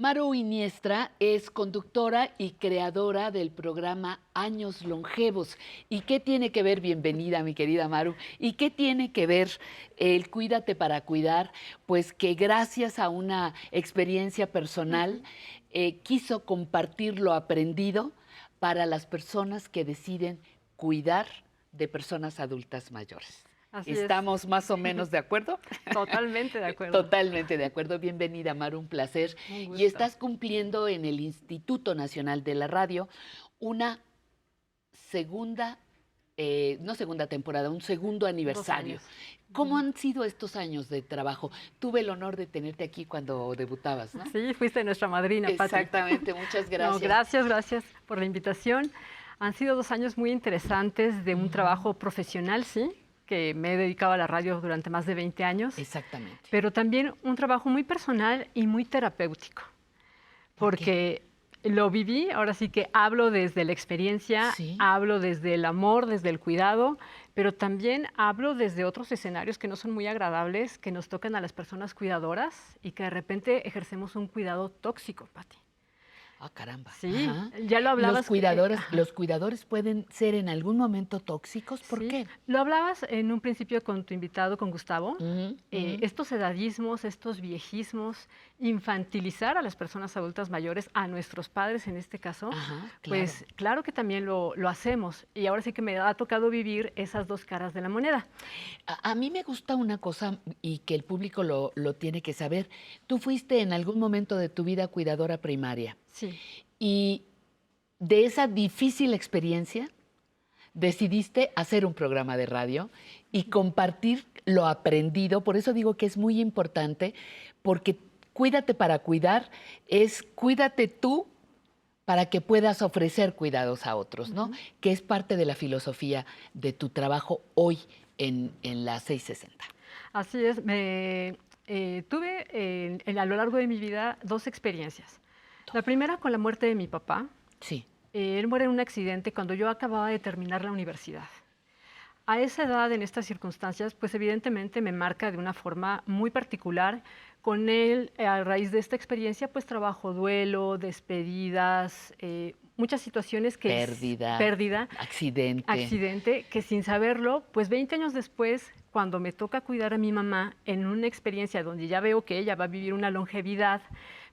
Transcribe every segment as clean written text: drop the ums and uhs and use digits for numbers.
Maru Iniestra es conductora y creadora del programa Años Longevos. ¿Y qué tiene que ver, bienvenida mi querida Maru, y qué tiene que ver el Cuídate para Cuidar? Pues que gracias a una experiencia personal quiso compartir lo aprendido para las personas que deciden cuidar de personas adultas mayores. Así es. ¿Estamos más o menos de acuerdo? Totalmente de acuerdo. Totalmente de acuerdo. Bienvenida, Maru, un placer. Un Y gusto. estás cumpliendo en el Instituto Nacional de la Radio una segunda, no segunda temporada, un segundo 2 aniversario. años. ¿Cómo han sido estos años de trabajo? Tuve el honor de tenerte aquí cuando debutabas, ¿no? Sí, fuiste nuestra madrina, Pati. Exactamente, muchas No, gracias. gracias por la invitación. Han sido 2 años muy interesantes de un trabajo profesional, sí, que me he dedicado a la radio durante más de 20 años, Exactamente. pero también un trabajo muy personal y muy terapéutico, ¿Por qué? porque lo viví, ahora sí que hablo desde la experiencia, Sí. hablo desde el amor, desde el cuidado, pero también hablo desde otros escenarios que no son muy agradables, que nos tocan a las personas cuidadoras y que de repente ejercemos un cuidado tóxico, Pati. Ah, caramba. Sí, Ajá. ya lo hablabas. Ajá. Los cuidadores pueden ser en algún momento tóxicos. ¿Por Sí, qué? lo hablabas en un principio con tu invitado, con Gustavo. Ujú, ujú. Estos edadismos, estos viejismos, infantilizar a las personas adultas mayores, a nuestros padres en este caso, Ajá, claro. pues claro que también lo hacemos. Y ahora sí que me ha tocado vivir esas 2 caras de la moneda. A mí me gusta una cosa y que el público lo tiene que saber. Tú fuiste en algún momento de tu vida cuidadora primaria Sí, y de esa difícil experiencia decidiste hacer un programa de radio y compartir lo aprendido. Por eso digo que es muy importante, porque Cuídate para Cuidar es cuídate tú para que puedas ofrecer cuidados a otros, ¿no? Que es parte de la filosofía de tu trabajo hoy en la 660. así es. Tuve a lo largo de mi vida 2 experiencias. La primera con la muerte de mi papá. Sí. Él muere en un accidente cuando yo acababa de terminar la universidad. A esa edad, en estas circunstancias, pues evidentemente me marca de una forma muy particular. Con él, a raíz de esta experiencia, pues trabajo duelo, despedidas, muchas situaciones que pérdida, Accidente. accidente, que sin saberlo, pues 20 años después, cuando me toca cuidar a mi mamá en una experiencia donde ya veo que ella va a vivir una longevidad,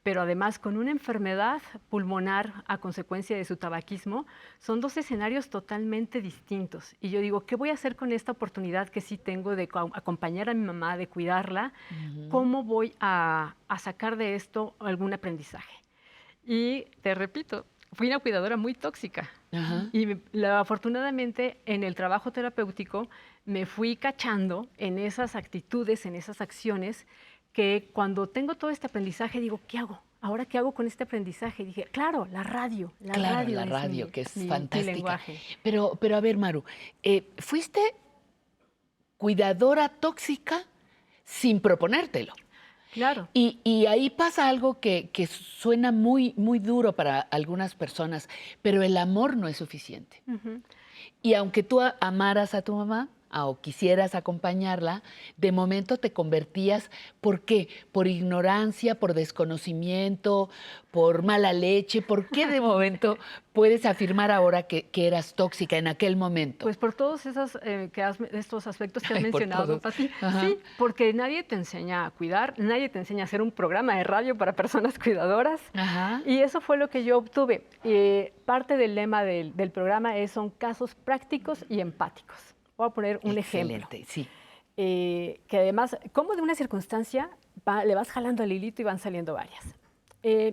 pero además con una enfermedad pulmonar a consecuencia de su tabaquismo, son 2 escenarios totalmente distintos. Y yo digo, ¿qué voy a hacer con esta oportunidad que sí tengo de acompañar a mi mamá, de cuidarla? ¿Cómo voy a sacar de esto algún aprendizaje? Y te repito, fui una cuidadora muy tóxica. Ajá. Y afortunadamente en el trabajo terapéutico me fui cachando en esas actitudes, en esas acciones, que cuando tengo todo este aprendizaje digo, ¿qué hago? ¿Ahora qué hago con este aprendizaje? Y dije, claro, la radio. La Claro, radio la es radio, que es mi fantástica. lenguaje. Pero a ver, Maru, fuiste cuidadora tóxica sin proponértelo. Claro. Y ahí pasa algo que suena muy, muy duro para algunas personas, pero el amor no es suficiente. Ujú. Y aunque tú amaras a tu mamá o quisieras acompañarla, de momento te convertías, ¿por qué? Por ignorancia, por desconocimiento, por mala leche. ¿Por qué de momento puedes afirmar ahora que eras tóxica en aquel momento? Pues por todos estos aspectos que has Ay, por mencionado, todos. Pati. Ajá. Sí, porque nadie te enseña a cuidar, nadie te enseña a hacer un programa de radio para personas cuidadoras. Ajá. Y eso fue lo que yo obtuve. Parte del lema del programa son casos prácticos y empáticos. Voy a poner un ejemplo. Excelente, sí. Que además, como de una circunstancia le vas jalando al hilito y van saliendo varias.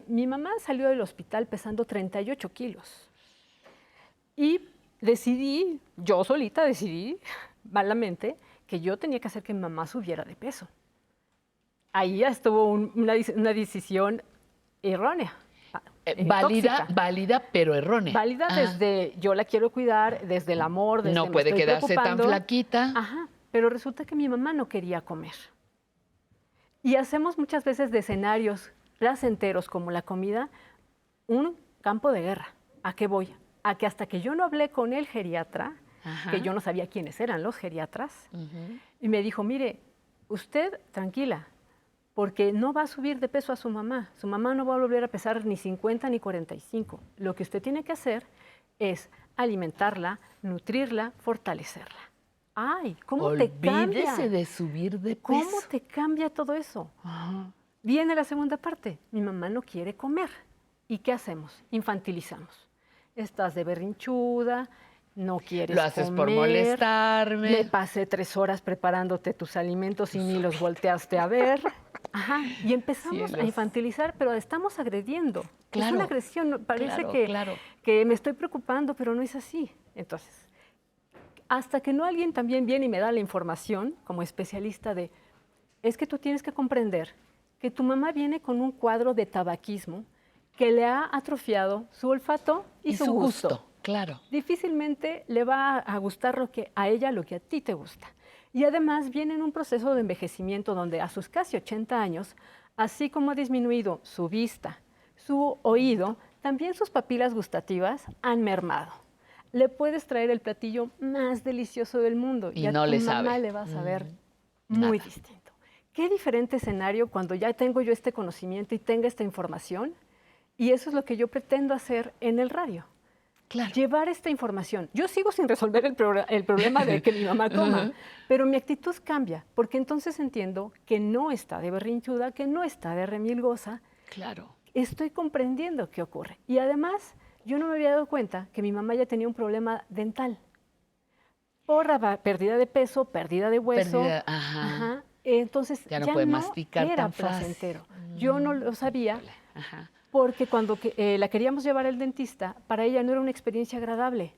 Mi mamá salió del hospital pesando 38 kilos. Y yo solita decidí, malamente, que yo tenía que hacer que mi mamá subiera de peso. Ahí ya estuvo una decisión errónea. Válida, Tóxica. válida, pero errónea. Válida Ajá. desde yo la quiero cuidar, desde el amor, desde No me puede estoy quedarse tan preocupando. flaquita. Ajá, pero resulta que mi mamá no quería comer. Y hacemos muchas veces de escenarios placenteros como la comida un campo de guerra. ¿A qué voy? A que hasta que yo no hablé con el geriatra, Ajá. que yo no sabía quiénes eran los geriatras, Ujú. y me dijo, mire, usted tranquila, porque no va a subir de peso a su mamá. Su mamá no va a volver a pesar ni 50 ni 45. Lo que usted tiene que hacer es alimentarla, nutrirla, fortalecerla. ¡Ay! ¿Cómo te cambia? Olvídese de subir de peso. ¿Cómo te cambia todo eso? Ajá. Viene la segunda parte. Mi mamá no quiere comer. ¿Y qué hacemos? Infantilizamos. Estás de berrinchuda, no quieres Lo haces por comer. molestarme. Me pasé 3 horas preparándote tus alimentos y ni los volteaste a ver. Ajá. Y empezamos a Cielos. infantilizar, pero estamos agrediendo. Es Claro, una agresión. ¿No? Parece claro. que me estoy preocupando, pero no es así. Entonces, hasta que no alguien también viene y me da la información como especialista de, es que tú tienes que comprender que tu mamá viene con un cuadro de tabaquismo que le ha atrofiado su olfato y su gusto. Claro. Difícilmente le va a gustar a ella lo que a ti te gusta. Y además viene en un proceso de envejecimiento donde a sus casi 80 años, así como ha disminuido su vista, su oído, también sus papilas gustativas han mermado. Le puedes traer el platillo más delicioso del mundo Y a no tu le mamá sabe. le va a saber muy Nada. distinto. Qué diferente escenario cuando ya tengo yo este conocimiento y tenga esta información. Y eso es lo que yo pretendo hacer en el radio. Claro. Llevar esta información. Yo sigo sin resolver el problema de que mi mamá coma, pero mi actitud cambia, porque entonces entiendo que no está de berrinchuda, que no está de remilgosa. Claro. Estoy comprendiendo qué ocurre. Y además, yo no me había dado cuenta que mi mamá ya tenía un problema dental. Por la pérdida de peso, pérdida de hueso. Ajá. Entonces, Ya no puede masticar era tan fácil. placentero. Yo no lo sabía. Ajá. Porque cuando la queríamos llevar al dentista, para ella no era una experiencia agradable.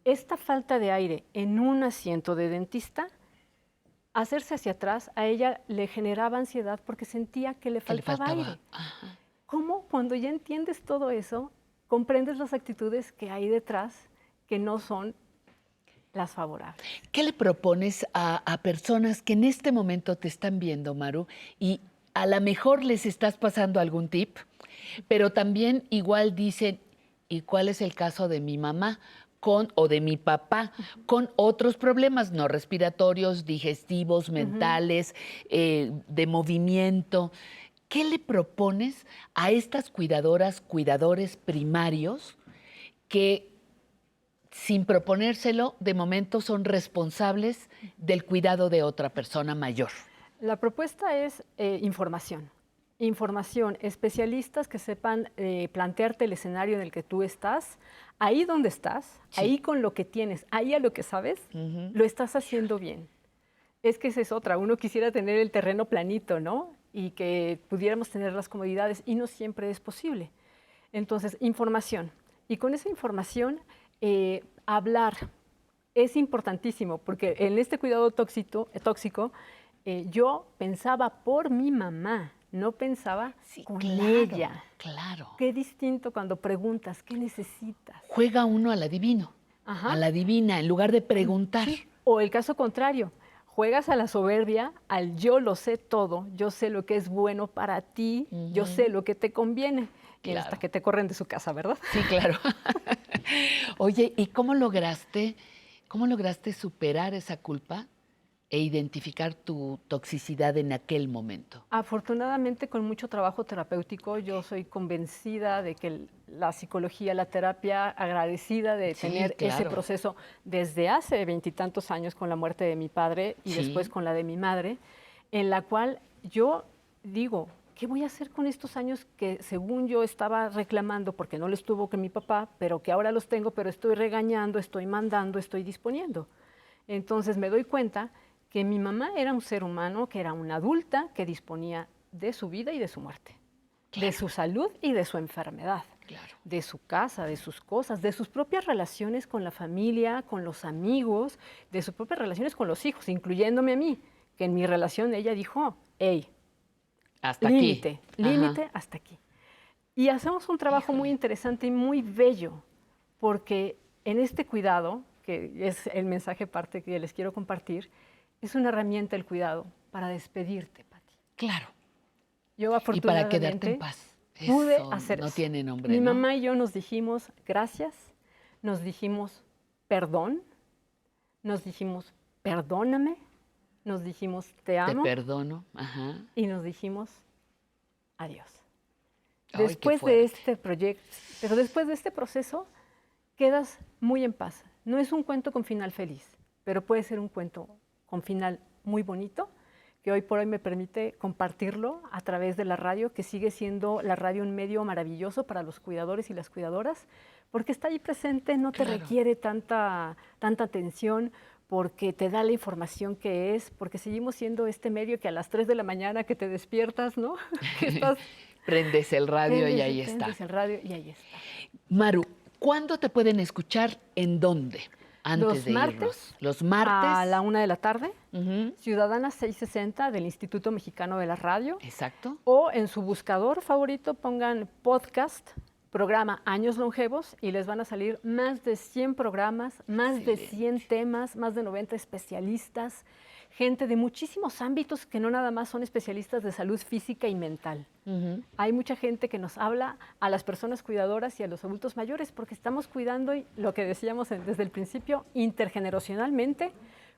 Esta falta de aire en un asiento de dentista, hacerse hacia atrás, a ella le generaba ansiedad porque sentía que le faltaba aire. Ajá. ¿Cómo cuando ya entiendes todo eso, comprendes las actitudes que hay detrás que no son las favorables? ¿Qué le propones a personas que en este momento te están viendo, Maru, y a lo mejor les estás pasando algún tip, pero también igual dicen, ¿y cuál es el caso de mi mamá o de mi papá con otros problemas no respiratorios, digestivos, mentales, de movimiento? ¿Qué le propones a estas cuidadoras, cuidadores primarios que sin proponérselo, de momento son responsables del cuidado de otra persona mayor? La propuesta es información. Información, especialistas que sepan plantearte el escenario en el que tú estás, ahí donde estás, Sí. ahí con lo que tienes, ahí a lo que sabes, lo estás haciendo bien. Es que esa es otra, uno quisiera tener el terreno planito, ¿no? Y que pudiéramos tener las comodidades y no siempre es posible. Entonces, información. Y con esa información, hablar es importantísimo, porque en este cuidado tóxico, yo pensaba por mi mamá, no pensaba con ella. Claro. Qué distinto cuando preguntas, ¿qué necesitas? Juega uno al adivino, Ajá. a la divina, en lugar de preguntar. Sí. O el caso contrario, juegas a la soberbia, al yo lo sé todo, yo sé lo que es bueno para ti, yo sé lo que te conviene. Y Claro. hasta que te corren de su casa, ¿verdad? Sí, claro. Oye, ¿y cómo lograste superar esa culpa e identificar tu toxicidad en aquel momento? Afortunadamente, con mucho trabajo terapéutico, yo soy convencida de que la psicología, la terapia, agradecida de Sí, tener ese claro. proceso desde hace 20 y tantos años con la muerte de mi padre y Sí. después con la de mi madre, en la cual yo digo, ¿qué voy a hacer con estos años que según yo estaba reclamando porque no los tuvo con mi papá, pero que ahora los tengo, pero estoy regañando, estoy mandando, estoy disponiendo? Entonces me doy cuenta que mi mamá era un ser humano, que era una adulta que disponía de su vida y de su muerte, de su salud y de su enfermedad, Claro. de su casa, de sus cosas, de sus propias relaciones con la familia, con los amigos, de sus propias relaciones con los hijos, incluyéndome a mí, que en mi relación ella dijo, hey, Hasta límite, aquí. Ajá. límite hasta aquí. Y hacemos un trabajo muy interesante y muy bello, porque en este cuidado, que es el mensaje parte que les quiero compartir, es una herramienta el cuidado para despedirte, Pati. Claro. Yo Y para afortunadamente quedarte en paz. pude Eso hacer no eso. tiene nombre, Mi ¿no? mamá y yo nos dijimos gracias, nos dijimos perdón, nos dijimos perdóname, nos dijimos te Te amo perdono. Ajá. y nos dijimos adiós. Ay, qué Después de fuerte. este proyecto, pero después de este proceso, quedas muy en paz. No es un cuento con final feliz, pero puede ser un cuento con final muy bonito, que hoy por hoy me permite compartirlo a través de la radio, que sigue siendo la radio un medio maravilloso para los cuidadores y las cuidadoras, porque está ahí presente, no te Claro. requiere tanta atención, porque te da la información que es, porque seguimos siendo este medio que a las 3 de la mañana que te despiertas, ¿no? Que estás, Prendes el radio y ahí está. prendes el radio y ahí está. Maru, ¿cuándo te pueden escuchar? ¿En dónde? Antes Los de martes irnos. Los martes. a la 1 de la tarde, Ujú. Ciudadana 660 del Instituto Mexicano de la Radio, Exacto. o en su buscador favorito pongan podcast, programa Años Longevos, y les van a salir más de 100 programas, más de 100 temas, más de 90 especialistas, gente de muchísimos ámbitos que no nada más son especialistas de salud física y mental. Ujú. Hay mucha gente que nos habla a las personas cuidadoras y a los adultos mayores porque estamos cuidando, y lo que decíamos desde el principio, intergeneracionalmente,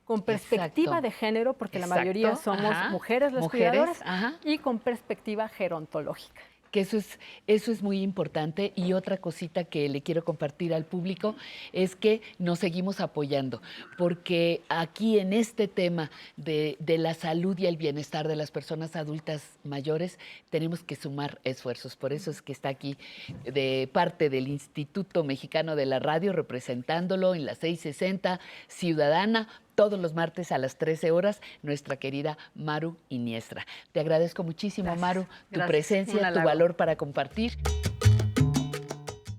con perspectiva Exacto. de género, porque la Exacto, mayoría somos ajá. mujeres las Mujeres, cuidadoras, ajá. y con perspectiva gerontológica. Que eso es muy importante. Y otra cosita que le quiero compartir al público es que nos seguimos apoyando, porque aquí en este tema de la salud y el bienestar de las personas adultas mayores tenemos que sumar esfuerzos. Por eso es que está aquí de parte del Instituto Mexicano de la Radio, representándolo en la 660 Ciudadana, todos los martes a las 13 horas, nuestra querida Maru Iniestra. Te agradezco muchísimo, Gracias. Maru, tu Gracias. Un presencia, tu halago. valor para compartir.